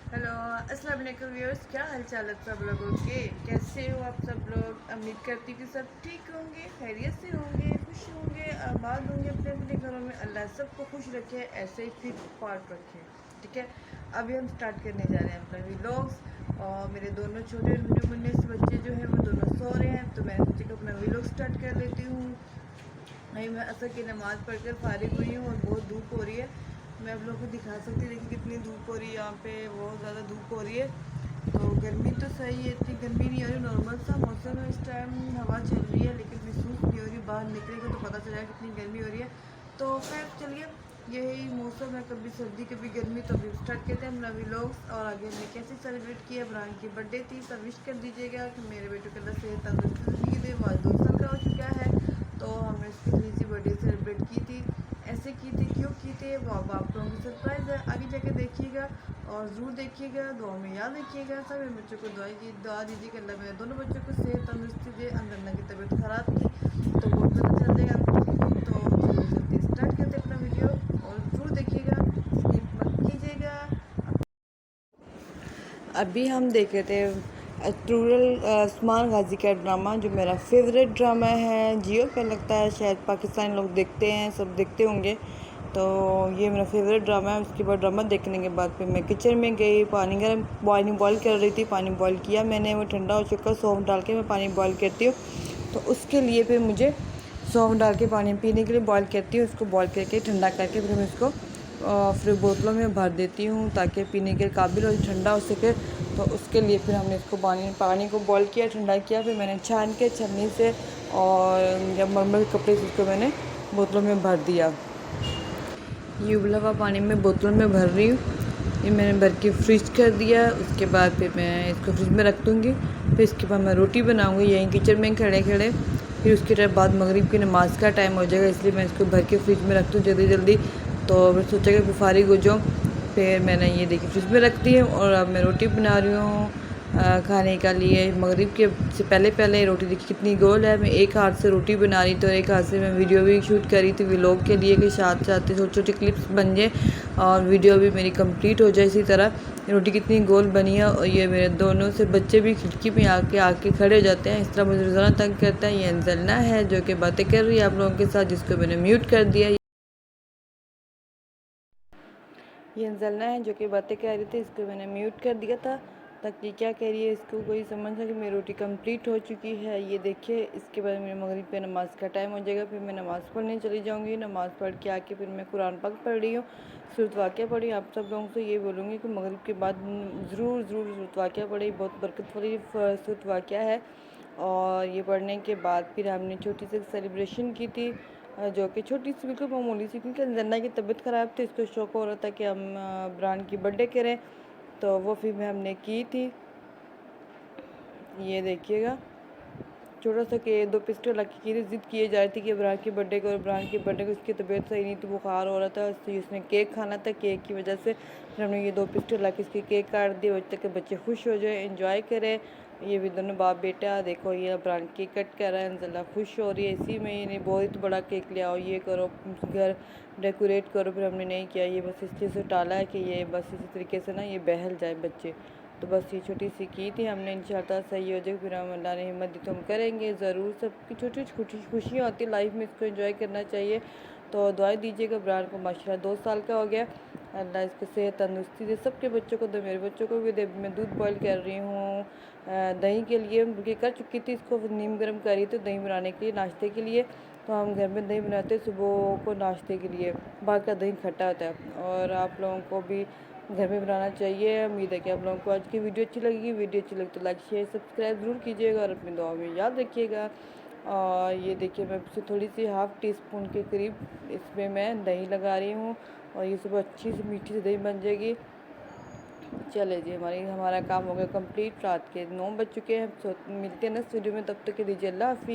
Hello, अस्सलाम वालेकुम viewers. क्या हाल चाल है सब लोगों के? कैसे हो आप सब लोग? उम्मीद करती हूँ कि सब ठीक होंगे, खैरियत से होंगे, खुश होंगे, आबाद होंगे अपने अपने घरों में। अल्लाह सबको खुश रखे, ऐसे ही फिट फाट रखे। ठीक है, अभी हम स्टार्ट करने जा रहे हैं अपना व्लॉग्स। और मेरे दोनों छोटे मुन्ने से बच्चे जो हैं वो दोनों सो रहे हैं, तो मैं सोचा कि अपना व्लॉग स्टार्ट कर लेती हूँ। नहीं, मैं असर की नमाज़ पढ़कर फारिग हुई हूँ और बहुत धूप हो रही है। मैं आप लोगों को दिखा सकती हूँ, देखिए कितनी धूप हो रही है। यहाँ पे बहुत ज़्यादा धूप हो रही है। तो गर्मी तो सही है, इतनी गर्मी नहीं हो रही, नॉर्मल सा मौसम है इस टाइम। हवा चल रही है लेकिन महसूस नहीं हो रही। बाहर निकलेगा तो पता चलेगा कितनी गर्मी हो रही है। तो खैर चलिए, यही मौसम है, कभी सर्दी कभी गर्मी। तो अभी स्टार्ट करते हैं अपना व्लॉग्स। और आगे हमने कैसे सेलिब्रेट किया, इमरान की बर्थडे थी, सब विश कर दीजिएगा कि मेरे बेटे के अंदर सेहत तंदुरुस्ती ज़िंदगी दे। वो आज 2 साल का हो चुका है, तो हमने इसकी थोड़ी सी बर्थडे सेलिब्रेट की थी। ऐसे की थी, क्यों की थी, वो अब आप लोगों को सरप्राइज़ है, आगे जाके देखिएगा। और ज़रूर देखिएगा, दुआ में याद रखिएगा। सब मेरे बच्चों को दुआ दीजिए कि अल्लाह मेरे दोनों बच्चों को सेहत तंदुरुस्ती दे। अंदर की तबीयत ख़राब थी तो वो पता चल जाएगा आपको। तो चलिए जल्दी स्टार्ट करते हैं अपना वीडियो, और ज़रूर देखिएगा, स्किप मत कीजिएगा। अभी हम देख रहे थे ट्रूरल उस्मान गाजी का ड्रामा, जो मेरा फेवरेट ड्रामा है। जियो पे लगता है, शायद पाकिस्तानी लोग देखते हैं, सब देखते होंगे। तो ये मेरा फेवरेट ड्रामा है। उसके बाद ड्रामा देखने के बाद फिर मैं किचन में गई, पानी बॉईल कर रही थी। पानी बॉईल किया मैंने, वो ठंडा हो चुका। सौंफ डाल के मैं पानी बॉईल करती हूँ, तो उसके लिए फिर मुझे सौंफ डाल के पानी पीने के लिए बॉईल करती हूँ। उसको बॉईल करके ठंडा करके फिर मैं इसको फिर बोतलों में भर देती हूँ ताकि पीने के काबिल हो, ठंडा हो सके। तो उसके लिए फिर हमने इसको पानी को बॉईल किया, ठंडा किया। फिर मैंने छान के छन्नी से और या नॉर्मल कपड़े से उसको मैंने बोतलों में भर दिया। ये उबला हुआ पानी में बोतलों में भर रही हूँ। ये मैंने भर के फ्रिज कर दिया। उसके बाद फिर मैं इसको फ्रिज में रख दूँगी। फिर इसके बाद मैं रोटी बनाऊँगी यहीं किचन में खड़े खड़े। फिर उसके बाद मगरिब की नमाज़ का टाइम हो जाएगा, इसलिए मैं इसको भर के फ्रिज में रख दूँ जल्दी जल्दी। तो फिर सोचा कि फारिग हो जाऊँ। फिर मैंने ये देखी फ्रिज में रख दी है। और अब मैं रोटी बना रही हूँ खाने का लिए। मगरिब के से पहले पहले रोटी देखी कितनी गोल है। मैं एक हाथ से रोटी बना रही थी और एक हाथ से मैं वीडियो भी शूट करी थी व्लॉग के लिए, कि साथ साथ छोटी छोटी क्लिप्स बन जाए और वीडियो भी मेरी कंप्लीट हो जाए। इसी तरह रोटी कितनी गोल बनी है। और ये मेरे दोनों से बच्चे भी खिड़की में आके आके खड़े हो जाते हैं, इस तरह मुझे रोज़ाना तंग करता है। ये अंजलना है जो कि बातें कर रही है आप लोगों के साथ, जिसको मैंने म्यूट कर दिया। ये अंजलना है जो कि बातें कह रही थी, इसको मैंने म्यूट कर दिया था ताकि क्या कह रही है इसको कोई समझ सके। मेरी रोटी कंप्लीट हो चुकी है, ये देखिए। इसके बाद मेरे मगरिब पे नमाज़ का टाइम हो जाएगा, फिर मैं नमाज़ पढ़ने चली जाऊँगी। नमाज़ पढ़ के आके फिर मैं कुरान पाक पढ़ रही हूँ, सूरत वाक़िया पढ़ी। आप सब लोगों से ये बोलूँगी कि मगरिब के बाद ज़रूर ज़रूर सूरत वाक़िया पढ़ी, बहुत बरकत वाली सूरत वाक़िया है। और ये पढ़ने के बाद फिर हमने छोटी सी सेलिब्रेशन की थी, जो कि छोटी सी बिल्कुल मामूली सी, क्योंकि जन्ना की तबीयत ख़राब थी। इसको शौक़ हो रहा था कि हम ब्रांड की बर्थडे करें, तो वो फिर हमने की थी। ये देखिएगा, छोटा सा के 2 पिस्टल रखी की थी। ज़िद किए जा रही थी कि ब्रांड की बर्थडे को, ब्रांड की बर्थडे को। उसकी तबीयत सही नहीं थी, बुखार हो रहा था, इसलिए उसने केक खाना था। केक की वजह से फिर हमने ये 2 पिस्टल ला के इसकी केक काट दी, बच्चे के बच्चे खुश हो जाए, इंजॉय करें। ये भी दोनों बाप बेटा देखो, ये ब्रांड केक कट कर रहा है, अंजला खुश हो रही है। इसी में ये नहीं बहुत बड़ा केक ले आओ, ये करो, घर डेकोरेट करो। फिर हमने नहीं किया, ये बस इसलिए से टाला है कि ये बस इसी तरीके से ना ये बहल जाए बच्चे। तो बस ये छोटी सी की थी हमने, इंशाल्लाह सही हो जाए। फिर हम अल्लाह ने हिम्मत दी तो हम करेंगे ज़रूर। सबकी छोटी छोटी खुशियाँ होती है लाइफ में, इसको एंजॉय करना चाहिए। तो दुआएं दीजिएगा, ब्रांड को माशाल्लाह 2 साल का हो गया, अल्लाह इसको सेहत तंदुरुस्ती दे। सबके बच्चों को दे, मेरे बच्चों को भी दे। मैं दूध बॉयल कर रही हूँ दही के लिए, बल्कि कर चुकी थी इसको, नीम गर्म करी थी दही बनाने के लिए, नाश्ते के लिए। तो हम घर में दही बनाते सुबह को नाश्ते के लिए, बाहर का दही खट्टा होता है। और आप लोगों को भी घर में बनाना चाहिए। उम्मीद है कि आप लोगों को आज की वीडियो अच्छी लगेगी। वीडियो अच्छी लगी तो लाइक शेयर सब्सक्राइब ज़रूर कीजिएगा और अपनी दुआ में याद रखिएगा। और ये देखिए, मैं इससे थोड़ी सी हाफ़ टी स्पून के करीब इसमें मैं दही लगा रही हूँ, और ये सुबह अच्छी सी मीठी सी दही बन जाएगी। चले जी, हमारा काम हो गया कंप्लीट। रात के 9 बज चुके हैं। मिलते हैं नेक्स्ट वीडियो में, तब तक के दीजिए अल्लाह हाफ़िज़।